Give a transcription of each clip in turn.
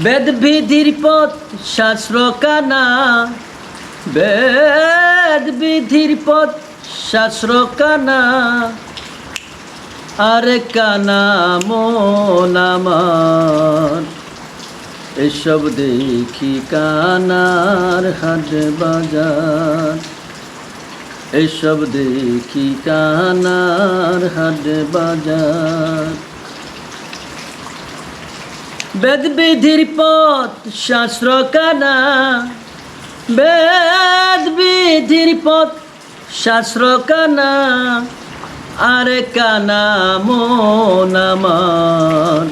বেদ বিধির পথ শাস্ত্র কানা, বেদ বিধির পথ শাস্ত্র কানা, আরে কানা মন আমার, এসব দেখি কানার হাট বাজার, এসব দেখি কানার হাট বাজার। বেদ বিধির পথ শাস্ত্র কানা, বেদ বিধির পথ শাস্ত্র কানা, আরে কানা মন আমার,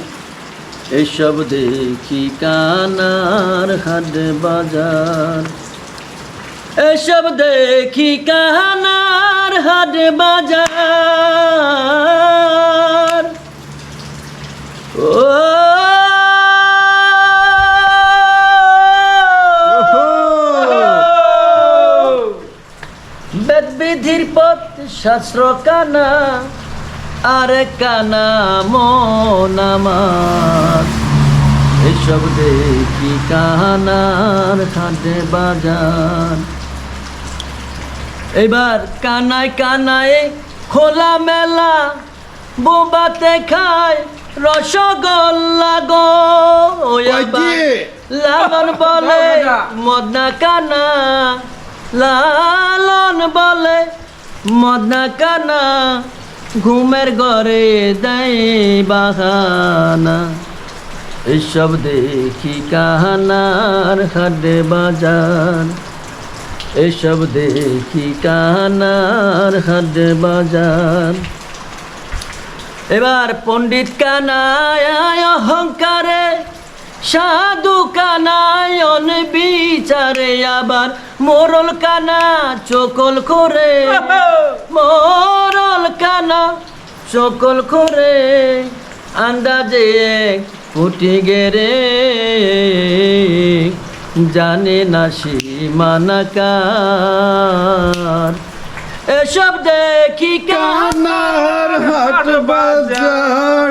এসব দেখি কানার হাট বাজার, এসব দেখি কানার হাট বাজার। ও বেদ বিধির পথ শাস্ত্র কানা, আরে কানা মন আমার, এসব দেখি কানার হাটে বাজার। এবার কানায় কানায় খোলা মেলা, বোবাতে খায় রসগোল্লা গো। লালন বলে মদনা কানা, লালন বলে মদনা কানা, ঘুমের ঘরে দেয় বাহানা, এসব দেখি কানার হাটে বাজার, এসব দেখি কানার হাটে বাজার। এবার পণ্ডিত কানায় অহংকারে, সাধু কানায় বিচারে, আবার মোরল কানা চকল করে, মোরল কানা চকল করে, আন্দাজে ফুটি গেরে, জানে না সীমানা কার, এসব দেখি কানার হাট বাজার।